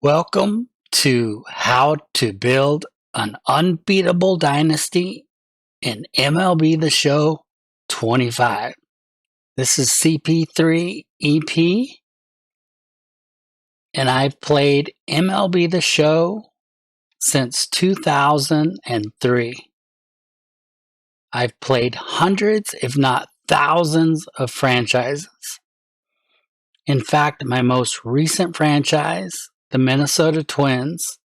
Welcome to How to Build an Unbeatable Dynasty in MLB The Show 25. This is CP3 EP, and I've played MLB The Show since 2003. I've played hundreds, if not thousands, of franchises. In fact, my most recent franchise, the Minnesota Twins,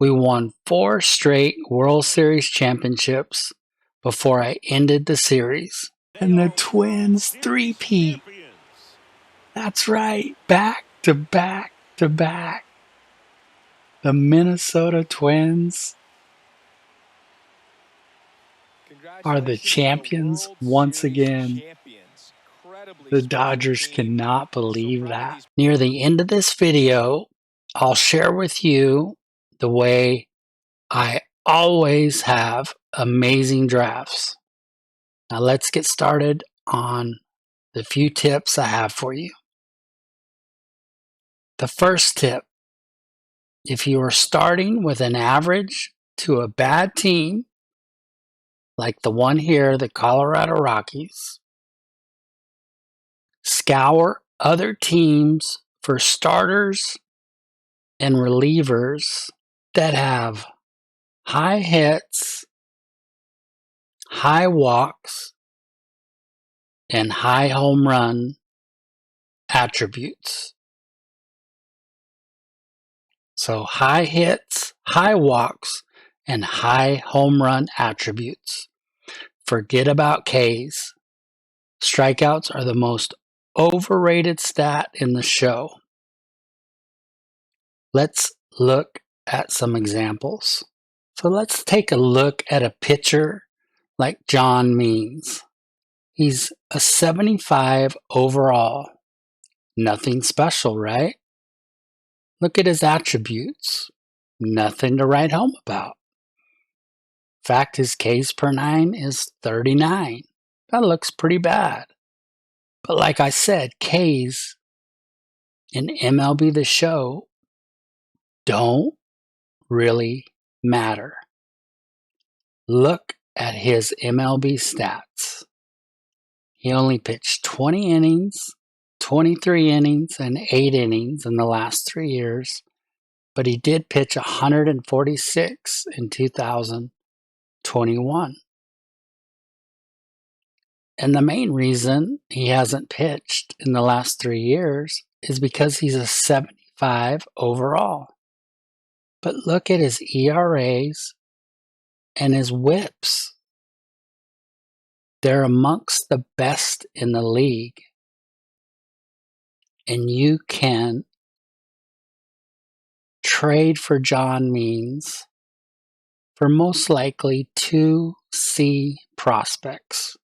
we won 4 straight World Series championships before I ended the series. And the Twins three-peat. That's right, back to back to back. The Minnesota Twins are the champions once again. The Dodgers cannot believe that. Near the end of this video, I'll share with you the way I always have amazing drafts. Now let's get started on the few tips I have for you. The first tip, if you are starting with an average to a bad team, like the one here, the Colorado Rockies, scour other teams for starters and relievers that have high hits, high walks, and high home run attributes. So high hits, high walks, and high home run attributes. Forget about Ks. Strikeouts are the most overrated stat in the show. Let's look at some examples. So let's take a look at a pitcher like John Means. He's a 75 overall. Nothing special, right? Look at his attributes. Nothing to write home about. In fact, his Ks per 9 is 39. That looks pretty bad. But like I said, Ks in MLB The Show don't really matter. Look at his MLB stats. He only pitched 20 innings, 23 innings, and 8 innings in the last 3 years, but he did pitch 146 in 2021. And the main reason he hasn't pitched in the last 3 years is because he's a 75 overall. But look at his ERAs and his whips. They're amongst the best in the league. And you can trade for John Means for most likely 2 C prospects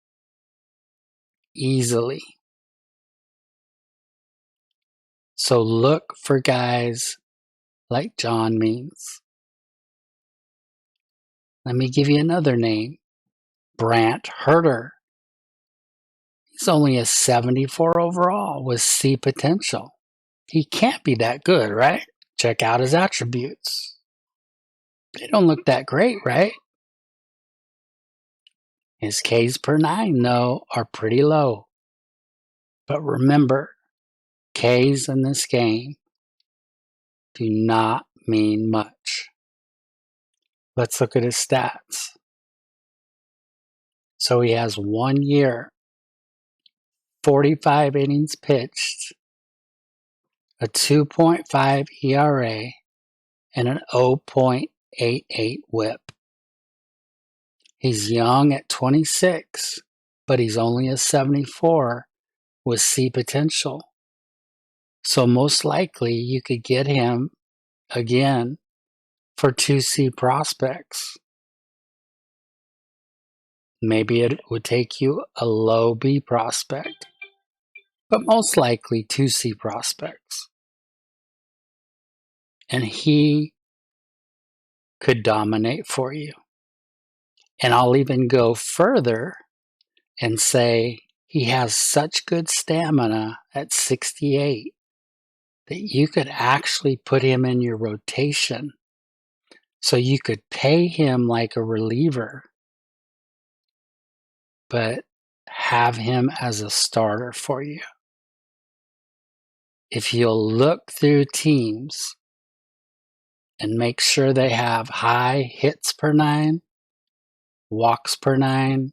easily. So look for guys like John Means. Let me give you another name, Brant Herter. He's only a 74 overall with C potential. He can't be that good, right? Check out his attributes. They don't look that great, right? His Ks per 9, though, are pretty low. But remember, Ks in this game do not mean much. Let's look at his stats. So he has 1 year, 45 innings pitched, a 2.5 ERA, and an 0.88 whip. He's young at 26, but he's only a 74 with C potential. So most likely you could get him again for 2 C prospects. Maybe it would take you a low B prospect, but most likely 2 C prospects. And he could dominate for you. And I'll even go further and say he has such good stamina at 68 that you could actually put him in your rotation so you could pay him like a reliever, but have him as a starter for you. If you'll look through teams and make sure they have high hits per nine, walks per nine,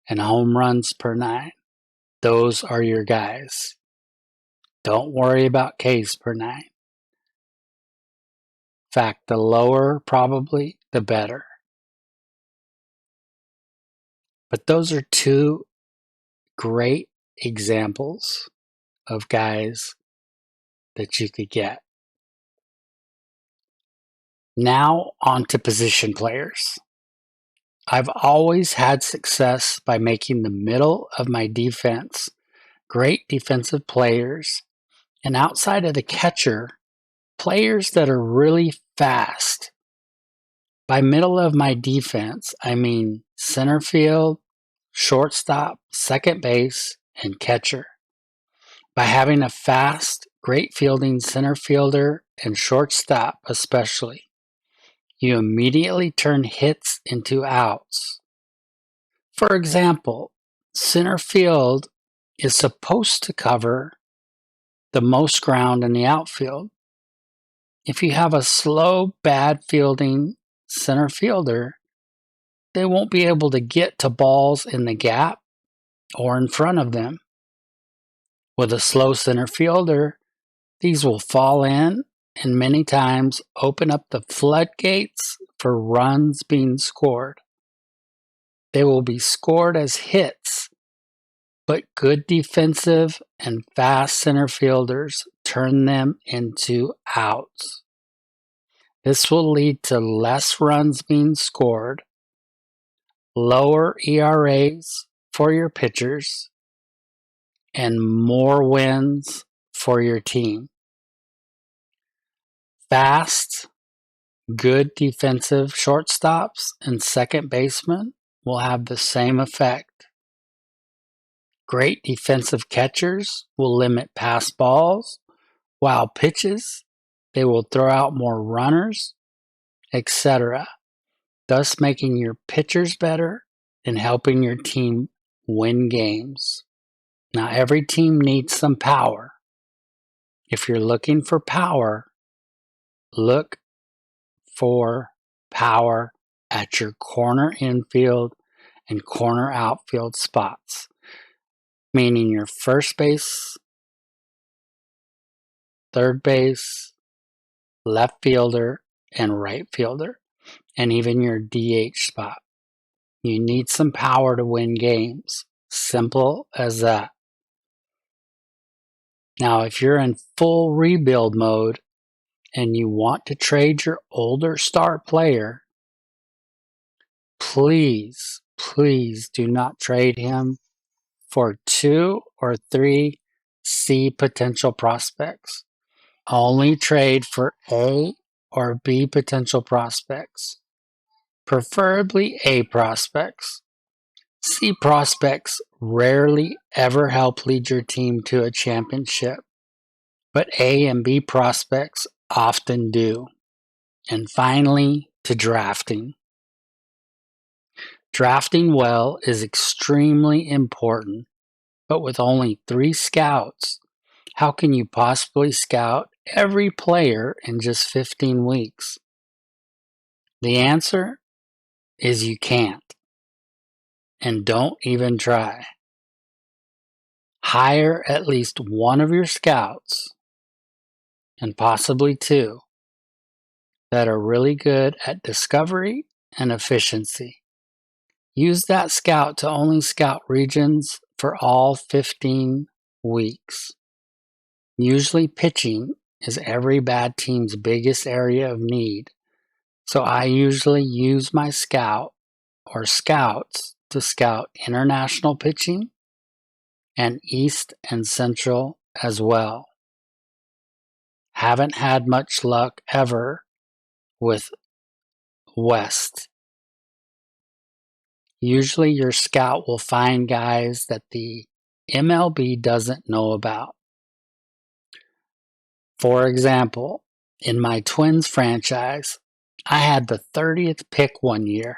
and home runs per nine, those are your guys. Don't worry about Ks per nine. In fact, the lower probably, the better. But those are two great examples of guys that you could get. Now on to position players. I've always had success by making the middle of my defense great defensive players, and outside of the catcher, players that are really fast. By middle of my defense, I mean center field, shortstop, second base, and catcher. By having a fast, great fielding center fielder and shortstop especially, you immediately turn hits into outs. For example, center field is supposed to cover the most ground in the outfield. If you have a slow, bad fielding center fielder, they won't be able to get to balls in the gap or in front of them. With a slow center fielder, these will fall in and many times open up the floodgates for runs being scored. They will be scored as hits, but good defensive and fast center fielders turn them into outs. This will lead to less runs being scored, lower ERAs for your pitchers, and more wins for your team. Fast, good defensive shortstops and second basemen will have the same effect. Great defensive catchers will limit pass balls, while pitches, they will throw out more runners, etc., thus making your pitchers better and helping your team win games. Now, every team needs some power. If you're looking for power, look for power at your corner infield and corner outfield spots, meaning your first base, third base, left fielder, and right fielder, and even your DH spot. You need some power to win games. Simple as that. Now, if you're in full rebuild mode and you want to trade your older star player, please do not trade him for 2 or 3 C potential prospects. Only trade for A or B potential prospects, preferably A prospects. C prospects rarely ever help lead your team to a championship, but A and B prospects often do. And finally, to drafting. Drafting well is extremely important, but with only 3 scouts, how can you possibly scout every player in just 15 weeks? The answer is you can't. And don't even try. Hire at least one of your scouts, and possibly 2, that are really good at discovery and efficiency. Use that scout to only scout regions for all 15 weeks. Usually pitching is every bad team's biggest area of need, so I usually use my scout or scouts to scout international pitching and East and Central as well. Haven't had much luck ever with West. Usually your scout will find guys that the MLB doesn't know about. For example, in my Twins franchise, I had the 30th pick one year.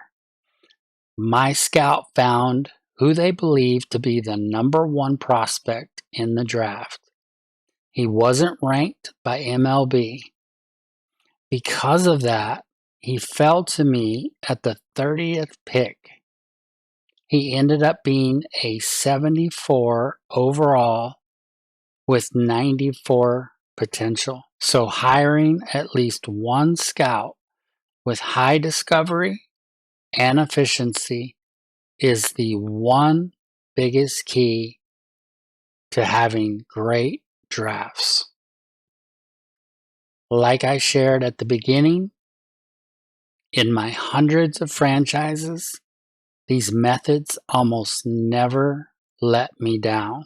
My scout found who they believed to be the number one prospect in the draft. He wasn't ranked by MLB. Because of that, he fell to me at the 30th pick. He ended up being a 74 overall with 94 potential. So hiring at least one scout with high discovery and efficiency is the one biggest key to having great drafts. Like I shared at the beginning, in my hundreds of franchises, these methods almost never let me down.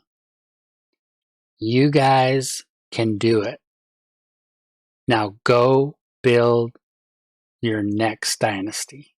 You guys can do it. Now go build your next dynasty.